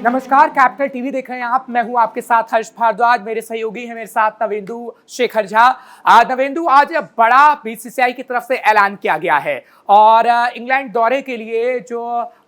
नमस्कार, capital TV देख रहे हैं आप। मैं हूं आपके साथ हर्ष भारद्वाज। मेरे सहयोगी हैं मेरे साथ नवेंदु शेखर झा। नवेंदु, आज बड़ा बीसीसीआई की तरफ से ऐलान किया गया है और इंग्लैंड दौरे के लिए जो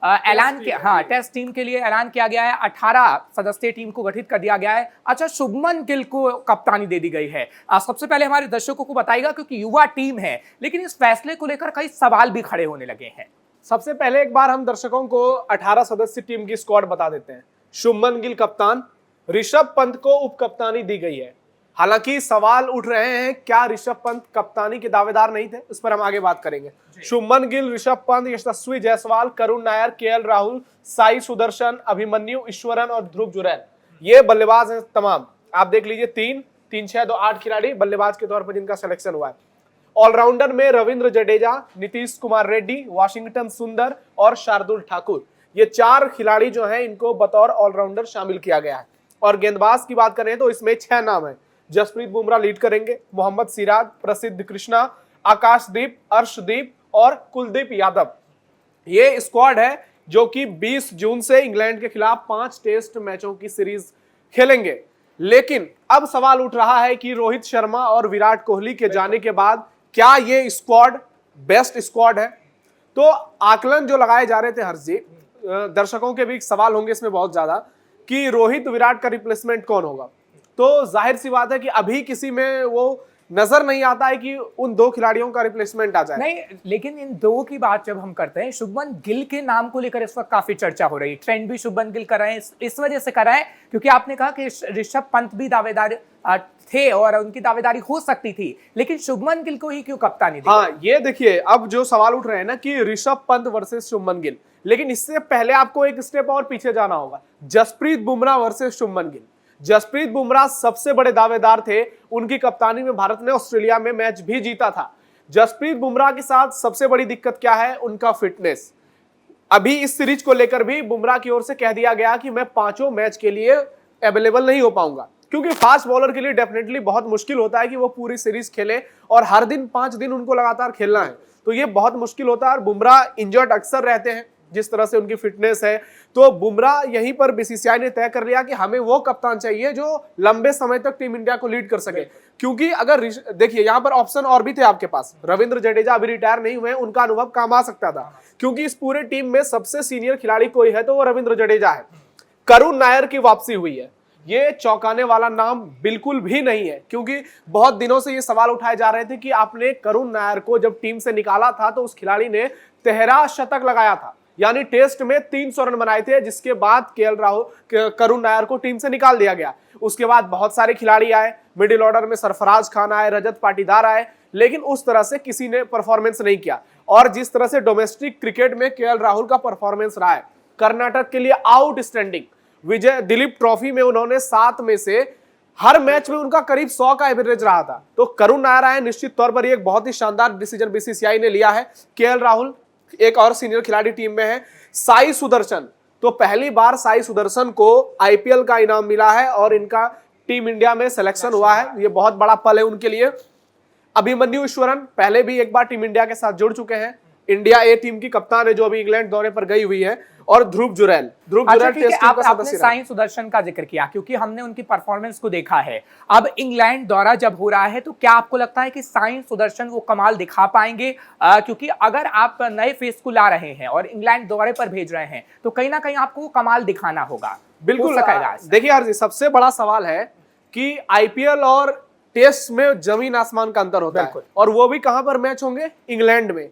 ऐलान किया, टेस्ट टीम के लिए ऐलान किया गया है। 18 सदस्यीय टीम को गठित कर दिया गया है। अच्छा, शुभमन गिल को कप्तानी दे दी गई है। सबसे पहले हमारे दर्शकों को बताइएगा, क्योंकि युवा टीम है, लेकिन इस फैसले को लेकर कई सवाल भी खड़े होने लगे हैं। सबसे पहले एक बार हम दर्शकों को 18 सदस्य टीम की स्क्वाड बता देते हैं। शुभमन गिल कप्तान, ऋषभ पंत को उप कप्तानी दी गई है। हालांकि सवाल उठ रहे हैं, क्या ऋषभ पंत कप्तानी के दावेदार नहीं थे? उस पर हम आगे बात करेंगे। शुभमन गिल, ऋषभ पंत, यशस्वी जायसवाल, करुण नायर, केएल राहुल, साई सुदर्शन, अभिमन्यु ईश्वरन और ध्रुव जुरैल, ये बल्लेबाज हैं तमाम। आप देख लीजिए, 3, 6, 2, 8 खिलाड़ी बल्लेबाज के तौर पर जिनका सिलेक्शन हुआ है। ऑलराउंडर में रविंद्र जडेजा, नीतीश कुमार रेड्डी, वाशिंगटन सुंदर और शार्दुल ठाकुर, ये 4 खिलाड़ी जो हैं, इनको बतौर ऑलराउंडर शामिल किया गया है। और गेंदबाज की बात करें तो इसमें 6 नाम हैं। जसप्रीत बुमराह लीड करेंगे, मोहम्मद सिराज, प्रसिद्ध कृष्णा, आकाशदीप, अर्शदीप और कुलदीप यादव। ये स्क्वाड है जो कि 20 जून से इंग्लैंड के खिलाफ 5 टेस्ट मैचों की सीरीज खेलेंगे। लेकिन अब सवाल उठ रहा है कि रोहित शर्मा और विराट कोहली के जाने के बाद क्या ये स्क्वाड बेस्ट स्क्वाड है? तो आकलन जो लगाए जा रहे थे हर्ष जी, दर्शकों के भी सवाल होंगे इसमें बहुत ज्यादा कि रोहित विराट का रिप्लेसमेंट कौन होगा। तो जाहिर सी बात है कि अभी किसी में वो नजर नहीं आता है कि उन 2 खिलाड़ियों का रिप्लेसमेंट आ जाए। नहीं, लेकिन इन 2 की बात जब हम करते हैं, शुभमन गिल के नाम को लेकर इस वक्त काफी चर्चा हो रही है। ट्रेंड भी शुभमन गिल कर रहे हैं, इस वजह से कर रहे हैं क्योंकि आपने कहा कि ऋषभ पंत भी दावेदार थे और उनकी दावेदारी हो सकती थी, लेकिन शुभमन गिल को ही क्यों कप्तानी दी? हाँ, ये देखिए, अब जो सवाल उठ रहे हैं ना कि ऋषभ पंत वर्सेस शुभमन गिल, लेकिन इससे पहले आपको एक स्टेप और पीछे जाना होगा। जसप्रीत बुमराह वर्सेस शुभमन गिल। जसप्रीत बुमराह सबसे बड़े दावेदार थे, उनकी कप्तानी में भारत ने ऑस्ट्रेलिया में मैच भी जीता था। जसप्रीत बुमराह के साथ सबसे बड़ी दिक्कत क्या है? उनका फिटनेस। अभी इस सीरीज को लेकर भी बुमराह की ओर से कह दिया गया कि मैं 5 मैच के लिए अवेलेबल नहीं हो पाऊंगा, क्योंकि फास्ट बॉलर के लिए डेफिनेटली बहुत मुश्किल होता है कि वो पूरी सीरीज खेले और हर दिन 5 दिन उनको लगातार खेलना है, तो ये बहुत मुश्किल होता है। और बुमराह इंजर्ड अक्सर रहते हैं, जिस तरह से उनकी फिटनेस है। तो बुमराह यहीं पर बीसीसीआई ने तय कर लिया कि हमें वो कप्तान चाहिए जो लंबे समय तक टीम इंडिया को लीड कर सके। क्योंकि अगर देखिए, यहां पर ऑप्शन और भी थे आपके पास। रविंद्र जडेजा अभी रिटायर नहीं हुए, उनका अनुभव काम आ सकता था, क्योंकि इस पूरे टीम में सबसे सीनियर खिलाड़ी कोई है तो वो रविंद्र जडेजा है। करुण नायर की वापसी हुई है, ये चौंकाने वाला नाम बिल्कुल भी नहीं है, क्योंकि बहुत दिनों से ये सवाल उठाए जा रहे थे कि आपने करुण नायर को जब टीम से निकाला था तो उस खिलाड़ी ने 13 शतक लगाया था, यानी टेस्ट में 300 रन बनाए थे, जिसके बाद केएल राहुल, करुण नायर को टीम से निकाल दिया गया। उसके बाद बहुत सारे खिलाड़ी आए, मिडिल ऑर्डर में सरफराज खान आए, रजत पाटीदार आए, लेकिन उस तरह से किसी ने परफॉर्मेंस नहीं किया। और जिस तरह से डोमेस्टिक क्रिकेट में केएल राहुल का परफॉर्मेंस रहा है, कर्नाटक के लिए आउटस्टैंडिंग। विजय दिलीप ट्रॉफी में उन्होंने 7 में से हर मैच में उनका करीब 100 का एवरेज रहा था। तो करुण नायर आए, निश्चित तौर पर एक बहुत ही शानदार डिसीजन बीसीसीआई ने लिया है। केएल राहुल, एक और सीनियर खिलाड़ी टीम में है। साई सुदर्शन, तो पहली बार साई सुदर्शन को आईपीएल का इनाम मिला है और इनका टीम इंडिया में सिलेक्शन हुआ है, ये बहुत बड़ा पल है उनके लिए। अभिमन्यु ईश्वरन पहले भी एक बार टीम इंडिया के साथ जुड़ चुके हैं, इंडिया ए टीम की कप्तान है जो अभी इंग्लैंड दौरे पर गई हुई है। और ध्रुव जुरैल आपने साई सुदर्शन का जिक्र किया क्योंकि हमने उनकी परफॉर्मेंस को देखा है। अब इंग्लैंड दौरा जब हो रहा है तो क्या आपको लगता है कि साई सुदर्शन वो कमाल दिखा पाएंगे? क्योंकि अगर आप नए फेस को ला रहे हैं और इंग्लैंड दौरे पर भेज रहे हैं तो कहीं ना कहीं आपको वो कमाल दिखाना होगा। बिल्कुल, देखिए यार, सबसे बड़ा सवाल है कि आईपीएल और टेस्ट में जमीन आसमान का अंतर होता है, और वो भी कहां पर मैच होंगे? इंग्लैंड में।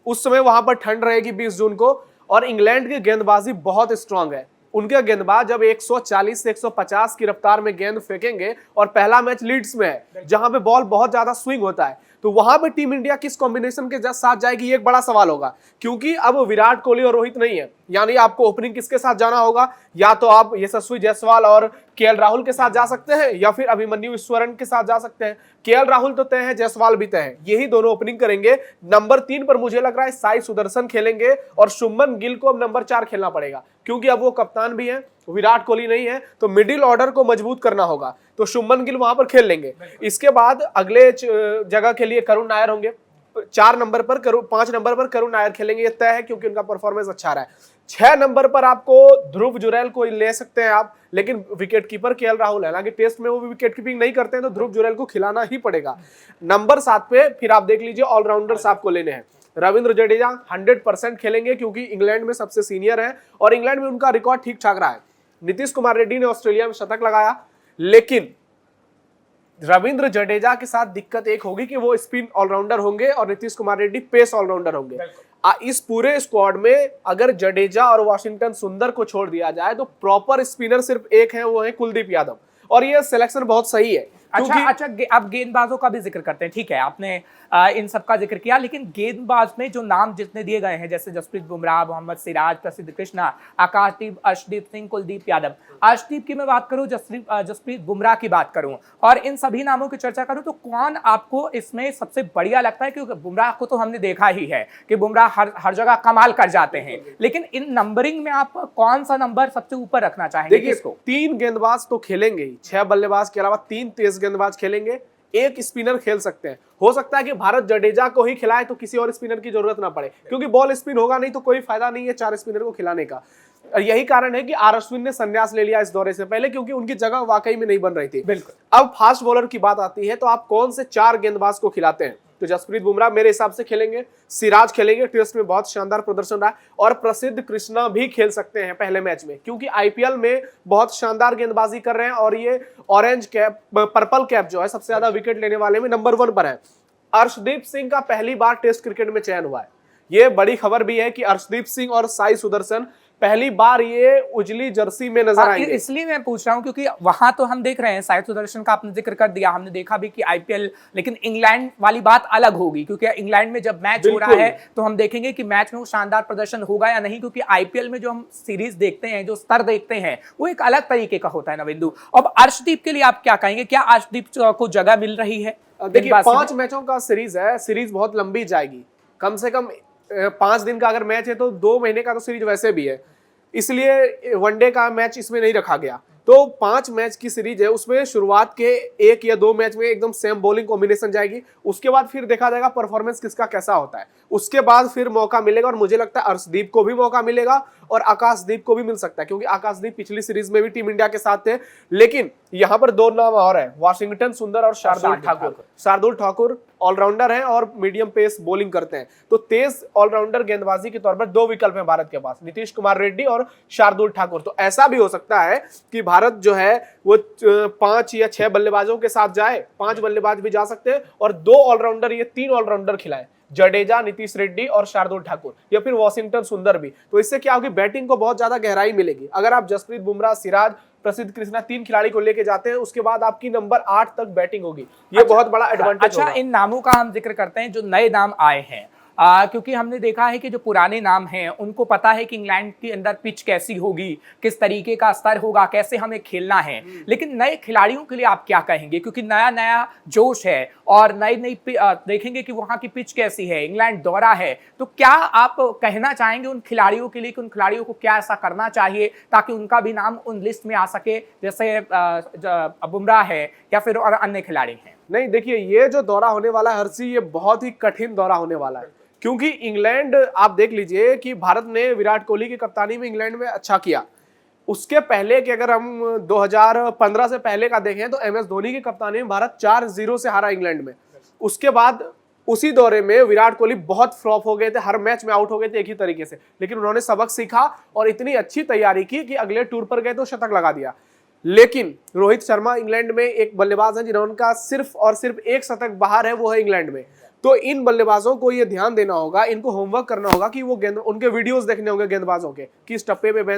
उस समय वहां पर ठंड रहेगी 20 जून को, और इंग्लैंड की गेंदबाजी बहुत स्ट्रांग है। उनके गेंदबाज जब 140 से 150 की रफ्तार में गेंद फेंकेंगे, और पहला मैच लीड्स में है जहां पे बॉल बहुत ज्यादा स्विंग होता है, तो वहां पे टीम इंडिया किस कॉम्बिनेशन के साथ जाएगी, ये एक बड़ा सवाल होगा। क्योंकि अब विराट कोहली और रोहित नहीं है, यानी आपको ओपनिंग किसके साथ जाना होगा? या तो आप यशस्वी जायसवाल और केएल राहुल के साथ जा सकते हैं, या फिर अभिमन्यु ईश्वरन के साथ जा सकते हैं। केएल राहुल तो तय है, जायसवाल भी तय है, यही दोनों ओपनिंग करेंगे। नंबर 3 पर मुझे लग रहा है साई सुदर्शन खेलेंगे, और शुभमन गिल को अब नंबर 4 खेलना पड़ेगा, क्योंकि अब वो कप्तान भी है, विराट कोहली नहीं है, तो मिडिल ऑर्डर को मजबूत करना होगा, तो शुभमन गिल वहां पर खेल लेंगे। इसके बाद अगले जगह के लिए करुण नायर होंगे। 4 नंबर पर 5 नंबर पर करुण नायर खेलेंगे, ये तय है क्योंकि उनका परफॉर्मेंस अच्छा रहा है। 6 नंबर पर आपको ध्रुव जुरैल को ले सकते हैं आप, लेकिन विकेट कीपर केएल राहुल है, हालांकि टेस्ट में वो भी विकेट कीपिंग नहीं करते हैं तो ध्रुव जुरैल को खिलाना ही पड़ेगा। नंबर 7 पे फिर आप देख लीजिए ऑलराउंडर्स आपको लेने हैं। रविंद्र जडेजा 100% खेलेंगे क्योंकि इंग्लैंड में सबसे सीनियर है और इंग्लैंड में उनका रिकॉर्ड ठीक ठाक रहा है। नीतीश कुमार रेड्डी ने ऑस्ट्रेलिया में शतक लगाया, लेकिन रविंद्र जडेजा के साथ दिक्कत एक होगी कि वो स्पिन ऑलराउंडर होंगे और नीतीश कुमार रेड्डी पेस ऑलराउंडर होंगे। इस पूरे स्क्वाड में अगर जडेजा और वाशिंगटन सुंदर को छोड़ दिया जाए तो प्रॉपर स्पिनर सिर्फ एक है, वो है कुलदीप यादव, और ये सिलेक्शन बहुत सही है। अच्छा, अब गेंदबाजों का भी जिक्र करते हैं। ठीक है, आपने इन सब का जिक्र किया, लेकिन गेंदबाज में जो नाम जितने दिए गए हैं, जैसे जसप्रीत बुमराह, मोहम्मद सिराज, प्रसिद्ध कृष्णा, आकाशदीप, अर्शदीप सिंह, कुलदीप यादव। अर्शदीप की मैं बात करूं, जसप्रीत बुमराह की बात करूं और इन सभी नामों की चर्चा करूं तो कौन आपको इसमें सबसे बढ़िया लगता है? क्योंकि बुमराह को तो हमने देखा ही है कि बुमराह हर जगह कमाल कर जाते हैं, लेकिन इन नंबरिंग में आप कौन सा नंबर सबसे ऊपर रखना चाहेंगे? देखिए, 3 गेंदबाज तो खेलेंगे ही, 6 बल्लेबाज के अलावा 3 तेज गेंदबाज खेलेंगे, 1 स्पिनर खेल सकते हैं। हो सकता है कि भारत जडेजा को ही खिलाए तो किसी और स्पिनर की जरूरत ना पड़े, क्योंकि बॉल स्पिन होगा नहीं तो कोई फायदा नहीं है 4 स्पिनर को खिलाने का। और यही कारण है कि आर अश्विन ने संन्यास ले लिया इस दौरे से पहले, क्योंकि उनकी जगह वाकई में नहीं बन रही थी। बिल्कुल। अब फास्ट बॉलर की बात आती है तो आप कौन से 4 गेंदबाज को खिलाते हैं? तो जसप्रीत बुमराह मेरे हिसाब से खेलेंगे, सिराज खेलेंगे, टेस्ट में बहुत शानदार प्रदर्शन रहा है, और प्रसिद्ध कृष्णा भी खेल सकते हैं पहले मैच में, क्योंकि आईपीएल में बहुत शानदार गेंदबाजी कर रहे हैं और ये ऑरेंज कैप, पर्पल कैप जो है सबसे ज्यादा विकेट लेने वाले में नंबर 1 पर है। अर्शदीप सिंह का पहली बार टेस्ट क्रिकेट में चयन हुआ है। ये बड़ी खबर भी है कि अर्शदीप सिंह और साई सुदर्शन पहली बार ये उजली जर्सी में नजर आएंगे। इसलिए मैं पूछ रहा हूं क्योंकि वहां तो हम देख रहे हैं, साई सुदर्शन का आपने जिक्र कर दिया, हमने देखा भी कि आईपीएल, लेकिन इंग्लैंड वाली बात अलग होगी, क्योंकि इंग्लैंड में जब मैच हो रहा है तो हम देखेंगे कि मैच में वो शानदार प्रदर्शन होगा या नहीं, क्योंकि आईपीएल में जो हम सीरीज देखते हैं, जो स्तर देखते हैं, वो एक अलग तरीके का होता है नविंदु। अब अर्शदीप के लिए आप क्या कहेंगे? क्या अर्शदीप को जगह मिल रही है? देखिए, 5 मैचों का सीरीज है, सीरीज बहुत लंबी जाएगी, कम से कम 5 दिन का अगर मैच है तो 2 महीने का तो सीरीज वैसे भी है, इसलिए वनडे का मैच इसमें नहीं रखा गया। तो 5 मैच की सीरीज है, उसमें शुरुआत के 1 या 2 मैच में एकदम सेम बॉलिंग कॉम्बिनेशन जाएगी, उसके बाद फिर देखा जाएगा परफॉर्मेंस किसका कैसा होता है, उसके बाद फिर मौका मिलेगा। और मुझे लगता है अर्शदीप को भी मौका मिलेगा और आकाशदीप को भी मिल सकता है, क्योंकि आकाशदीप पिछली सीरीज में भी टीम इंडिया के साथ थे। लेकिन यहाँ पर 2 नाम और है, वाशिंगटन सुंदर और शार्दुल ठाकुर। शार्दुल ठाकुर ऑलराउंडर हैं और मीडियम पेस बॉलिंग करते हैं, तो तेज ऑलराउंडर गेंदबाजी के तौर पर 2 विकल्प हैं भारत के पास, नीतीश कुमार रेड्डी और शार्दुल ठाकुर। तो ऐसा भी हो सकता है कि भारत जो है वो 5 या 6 बल्लेबाजों के साथ जाए, 5 बल्लेबाज भी जा सकते हैं और 2 ऑलराउंडर, ये 3 ऑलराउंडर खिलाए, जडेजा, नीतीश रेड्डी और शार्दुल ठाकुर, या फिर वाशिंगटन सुंदर भी। तो इससे क्या होगी, बैटिंग को बहुत ज्यादा गहराई मिलेगी। अगर आप जसप्रीत बुमराह, सिराज, प्रसिद्ध कृष्णा 3 खिलाड़ी को लेके जाते हैं, उसके बाद आपकी नंबर 8 तक बैटिंग होगी, ये बहुत बड़ा एडवांटेज होगा। इन नामों का हम जिक्र करते हैं जो नए नाम आए हैं, क्योंकि हमने देखा है कि जो पुराने नाम हैं उनको पता है कि इंग्लैंड के अंदर पिच कैसी होगी, किस तरीके का स्तर होगा, कैसे हमें खेलना है। लेकिन नए खिलाड़ियों के लिए आप क्या कहेंगे? क्योंकि नया नया जोश है और नई नई देखेंगे कि वहां की पिच कैसी है, इंग्लैंड दौरा है, तो क्या आप कहना चाहेंगे उन खिलाड़ियों के लिए कि उन खिलाड़ियों को क्या ऐसा करना चाहिए ताकि उनका भी नाम उन लिस्ट में आ सके, जैसे बुमराह है या फिर और अन्य खिलाड़ी हैं? नहीं, देखिए, ये जो दौरा होने वाला है हर्षी, ये बहुत ही कठिन दौरा होने वाला है, क्योंकि इंग्लैंड, आप देख लीजिए कि भारत ने विराट कोहली की कप्तानी में इंग्लैंड में अच्छा किया। उसके पहले कि अगर हम 2015 से पहले का देखें तो MS धोनी की कप्तानी में भारत 4-0 से हारा इंग्लैंड में। उसके बाद उसी दौरे में विराट कोहली बहुत फ्लॉप हो गए थे, हर मैच में आउट हो गए थे एक ही तरीके से, लेकिन उन्होंने सबक सीखा और इतनी अच्छी तैयारी की कि अगले टूर पर गए तो शतक लगा दिया। लेकिन रोहित शर्मा इंग्लैंड में एक बल्लेबाज है जिन्होंने सिर्फ और सिर्फ 1 शतक बाहर है, वो है इंग्लैंड में। तो इन बल्लेबाजों को ये ध्यान देना होगा, इनको होमवर्क करना होगा कि वो उनके वीडियोस देखने होंगे गेंदबाजों के, किस टप्पे पे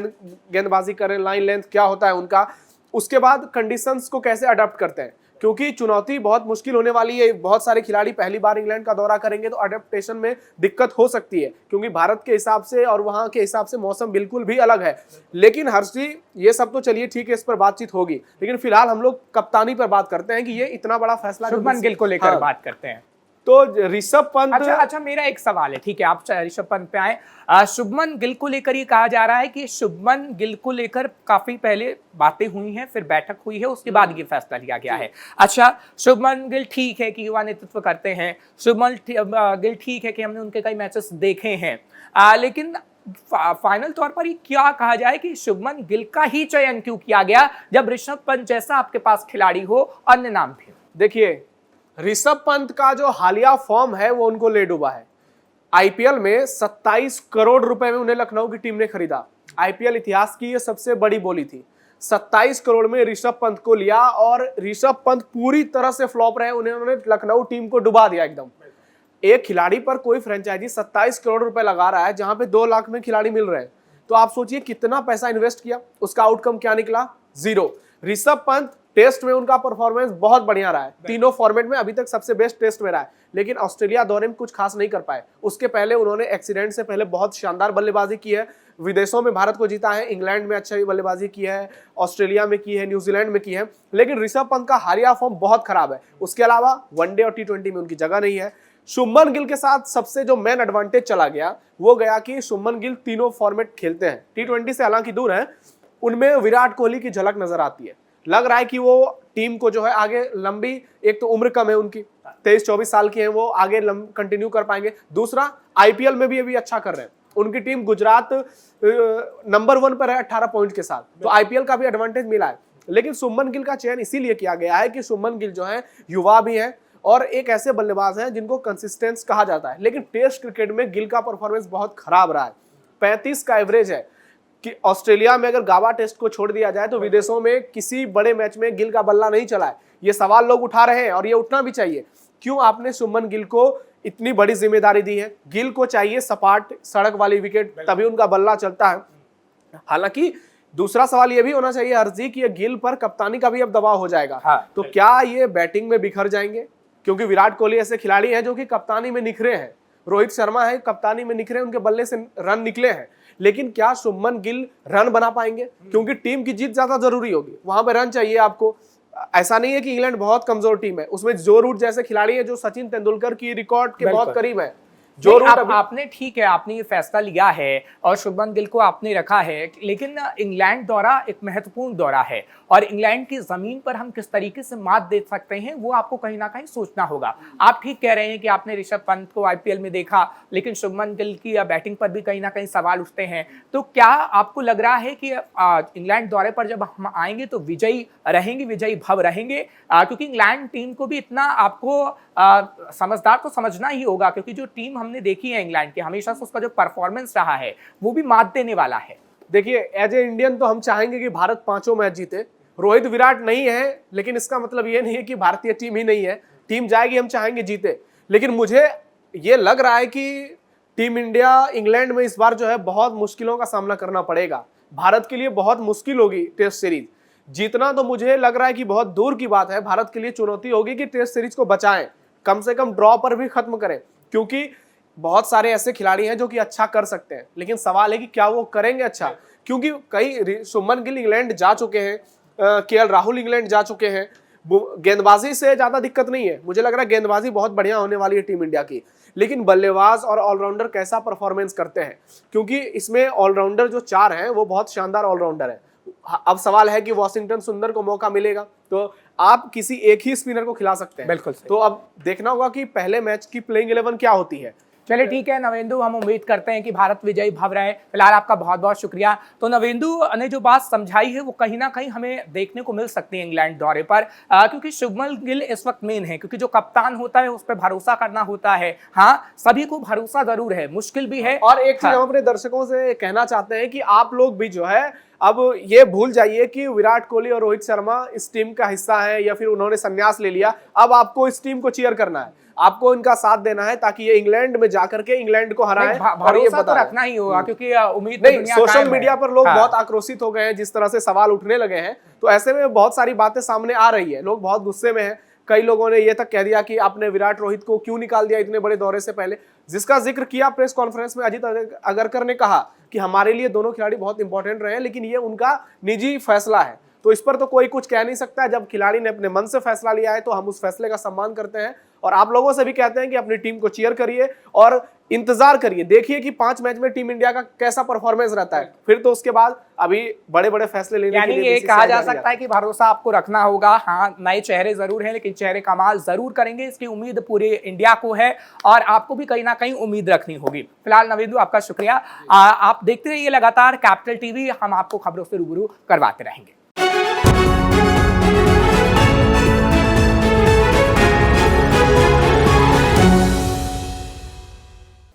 गेंदबाजी करें, लाइन लेंथ क्या होता है उनका, उसके बाद कंडीशंस को कैसे अडॉप्ट करते हैं, क्योंकि चुनौती बहुत मुश्किल होने वाली है। बहुत सारे खिलाड़ी पहली बार इंग्लैंड का दौरा करेंगे तो अडेप्टेशन में दिक्कत हो सकती है, क्योंकि भारत के हिसाब से और वहां के हिसाब से मौसम बिल्कुल भी अलग है। लेकिन हर्षी, ये सब तो चलिए ठीक है, इस पर बातचीत होगी, लेकिन फिलहाल हम लोग कप्तानी पर बात करते हैं कि ये इतना बड़ा फैसला शुभमन गिल को लेकर बात करते हैं। तो ऋषभ पंत, अच्छा, मेरा एक सवाल है, ठीक है, आप ऋषभ पंत पे आए। शुभमन गिल को लेकर ये कहा जा रहा है कि शुभमन गिल को लेकर काफी पहले बातें हुई हैं, फिर बैठक हुई है, उसके बाद ये फैसला लिया गया है। अच्छा, शुभमन गिल ठीक है कि युवा नेतृत्व करते हैं, शुभमन गिल ठीक है कि हमने उनके कई मैचेस देखे हैं, लेकिन फाइनल तौर पर ये क्या कहा जाए कि शुभमन गिल का ही चयन क्यों किया गया जब ऋषभ पंत जैसा आपके पास खिलाड़ी हो, अन्य नाम भी हो? देखिए, ऋषभ पंत का जो हालिया फॉर्म है वो उनको ले डूबा है। आईपीएल में 27 करोड़ रुपए में उन्हें लखनऊ की टीम ने खरीदा। आईपीएल इतिहास की ये सबसे बड़ी बोली थी। 27 करोड़ में ऋषभ पंत को लिया और ऋषभ पंत पूरी तरह से फ्लॉप रहे। उन्होंने लखनऊ टीम को डुबा दिया एकदम। एक खिलाड़ी पर कोई फ्रेंचाइजी 27 करोड़ रुपए लगा रहा है, जहां पे 2 लाख में खिलाड़ी मिल रहे हैं, तो आप सोचिए कितना पैसा इन्वेस्ट किया, उसका आउटकम क्या निकला? 0। ऋषभ पंत टेस्ट में उनका परफॉर्मेंस बहुत बढ़िया रहा है, तीनों फॉर्मेट में अभी तक सबसे बेस्ट टेस्ट में रहा है, लेकिन ऑस्ट्रेलिया दौरे में कुछ खास नहीं कर पाए। उसके पहले उन्होंने एक्सीडेंट से पहले बहुत शानदार बल्लेबाजी की है, विदेशों में भारत को जीता है, इंग्लैंड में अच्छी बल्लेबाजी की है, ऑस्ट्रेलिया में की है, न्यूजीलैंड में की है, लेकिन ऋषभ पंत का हालिया फॉर्म बहुत खराब है। उसके अलावा वनडे और T20 में उनकी जगह नहीं है। शुभमन गिल के साथ सबसे जो मेन एडवांटेज चला गया वो गया कि शुभमन गिल तीनों फॉर्मेट खेलते हैं, T20 से हालांकि दूर है, उनमें विराट कोहली की झलक नजर आती है। लग रहा है कि वो टीम को जो है आगे लंबी, एक तो उम्र कम है उनकी, 23-24 साल की है, वो आगे कंटिन्यू कर पाएंगे। दूसरा, आईपीएल में भी अभी अच्छा कर रहे हैं, उनकी टीम गुजरात नंबर 1 पर है 18 पॉइंट के साथ, तो आईपीएल का भी एडवांटेज मिला है। लेकिन शुभमन गिल का चयन इसीलिए किया गया है कि शुभमन गिल जो है युवा भी है और एक ऐसे बल्लेबाज हैं जिनको कंसिस्टेंस कहा जाता है, लेकिन टेस्ट क्रिकेट में गिल का परफॉर्मेंस बहुत खराब रहा है। 35 का एवरेज है कि ऑस्ट्रेलिया में अगर गावा टेस्ट को छोड़ दिया जाए तो विदेशों में किसी बड़े मैच में गिल का बल्ला नहीं चला है। ये सवाल लोग उठा रहे हैं और ये उठना भी चाहिए, क्यों आपने शुभमन गिल को इतनी बड़ी जिम्मेदारी दी है? गिल को चाहिए सपाट सड़क वाली विकेट, तभी उनका बल्ला चलता है। हालांकि दूसरा सवाल ये भी होना चाहिए अर्जी कि गिल पर कप्तानी का भी अब दबाव हो जाएगा। हाँ, तो क्या ये बैटिंग में बिखर जाएंगे? क्योंकि विराट कोहली ऐसे खिलाड़ी हैं जो कि कप्तानी में निखरे हैं, रोहित शर्मा है कप्तानी में निखरे, उनके बल्ले से रन निकले हैं, लेकिन क्या शुभमन गिल रन बना पाएंगे? क्योंकि टीम की जीत ज्यादा जरूरी होगी, वहां पे रन चाहिए आपको। ऐसा नहीं है कि इंग्लैंड बहुत कमजोर टीम है, उसमें जो रूट जैसे खिलाड़ी है जो सचिन तेंदुलकर की रिकॉर्ड के बहुत करीब है। जो आपने ठीक है, आपने ये फैसला लिया है और शुभमन गिल को आपने रखा है, लेकिन इंग्लैंड दौरा एक महत्वपूर्ण दौरा है और इंग्लैंड की जमीन पर हम किस तरीके से मात दे सकते हैं वो आपको कहीं ना कहीं सोचना होगा। आप ठीक कह रहे हैं कि आपने ऋषभ पंत को आईपीएल में देखा, लेकिन शुभमन गिल की बैटिंग पर भी कहीं ना कहीं सवाल उठते हैं। तो क्या आपको लग रहा है कि इंग्लैंड दौरे पर जब हम आएंगे तो विजयी रहेंगे, विजयी भव रहेंगे? क्योंकि इंग्लैंड टीम को भी इतना आपको समझदार तो समझना ही होगा, क्योंकि जो टीम हमने देखी है इंग्लैंड की, हमेशा से उसका जो परफॉर्मेंस रहा है वो भी मात देने वाला है। देखिए, एज ए इंडियन तो हम चाहेंगे कि भारत 5 मैच जीते। रोहित विराट नहीं है, लेकिन इसका मतलब ये नहीं है कि भारतीय टीम ही नहीं है, टीम जाएगी, हम चाहेंगे जीते। लेकिन मुझे ये लग रहा है कि टीम इंडिया इंग्लैंड में इस बार जो है बहुत मुश्किलों का सामना करना पड़ेगा। भारत के लिए बहुत मुश्किल होगी टेस्ट सीरीज जीतना, तो मुझे लग रहा है कि बहुत दूर की बात है। भारत के लिए चुनौती होगी कि टेस्ट सीरीज को बचाएं, कम से कम ड्रॉ पर भी खत्म करें, क्योंकि बहुत सारे ऐसे खिलाड़ी हैं जो कि अच्छा कर सकते हैं, लेकिन सवाल है कि क्या वो करेंगे अच्छा। क्योंकि कई शुभमन गिल इंग्लैंड जा चुके हैं, केएल राहुल इंग्लैंड जा चुके हैं, गेंदबाजी से ज्यादा दिक्कत नहीं है। मुझे लग रहा है गेंदबाजी बहुत बढ़िया होने वाली है टीम इंडिया की, लेकिन बल्लेबाज और ऑलराउंडर कैसा परफॉर्मेंस करते हैं, क्योंकि इसमें ऑलराउंडर जो 4 हैं वो बहुत शानदार ऑलराउंडर है। अब सवाल है कि वॉशिंगटन सुंदर को मौका मिलेगा तो आप किसी एक ही स्पिनर को खिला सकते हैं। बिल्कुल। तो अब देखना होगा कि पहले मैच की प्लेइंग 11 क्या होती है। चलिए ठीक है नवेंदु, हम उम्मीद करते हैं कि भारत विजयी भव रहे। फिलहाल आपका बहुत बहुत शुक्रिया। तो नवेंदु ने जो बात समझाई है वो कहीं ना कहीं हमें देखने को मिल सकती है इंग्लैंड दौरे पर, क्योंकि शुभमन गिल इस वक्त मेन है, क्योंकि जो कप्तान होता है उस पर भरोसा करना होता है। हाँ, सभी को भरोसा जरूर है, मुश्किल भी है। और एक चीज हम अपने दर्शकों से कहना चाहते हैं कि आप लोग भी जो है अब ये भूल जाइए कि विराट कोहली और रोहित शर्मा इस टीम का हिस्सा है या फिर उन्होंने संन्यास ले लिया। अब आपको इस टीम को चीयर करना है, आपको इनका साथ देना है ताकि ये इंग्लैंड में जाकर के इंग्लैंड को हराएं। और ये तो रखना ही होगा, क्योंकि उम्मीद नहीं, सोशल मीडिया पर लोग बहुत आक्रोशित हो गए हैं, जिस तरह से सवाल उठने लगे हैं, तो ऐसे में बहुत सारी बातें सामने आ रही है, लोग बहुत गुस्से में हैं। कई लोगों ने ये तक कह दिया कि आपने विराट रोहित को क्यों निकाल दिया इतने बड़े दौरे से पहले, जिसका जिक्र किया प्रेस कॉन्फ्रेंस में अजीत अगरकर ने कहा कि हमारे लिए दोनों खिलाड़ी बहुत इंपॉर्टेंट रहे हैं, लेकिन ये उनका निजी फैसला है, तो इस पर तो कोई कुछ कह नहीं सकता। जब खिलाड़ी ने अपने मन से फैसला लिया है तो हम उस फैसले का सम्मान करते हैं और आप लोगों से भी कहते हैं कि अपनी टीम को चीयर करिए और इंतजार करिए, देखिए कि 5 मैच में टीम इंडिया का कैसा परफॉर्मेंस रहता है, फिर तो उसके बाद अभी बड़े बड़े फैसले लेने यानी के लिए ये BCCI कहा जा जारी सकता है कि भरोसा आपको रखना होगा। हाँ, नए चेहरे जरूर हैं लेकिन चेहरे कमाल जरूर करेंगे, इसकी उम्मीद पूरे इंडिया को है और आपको भी कहीं ना कहीं उम्मीद रखनी होगी। फिलहाल नवेंदु आपका शुक्रिया। आप देखते रहिए लगातार कैपिटल टीवी, हम आपको खबरों से रूबरू करवाते रहेंगे।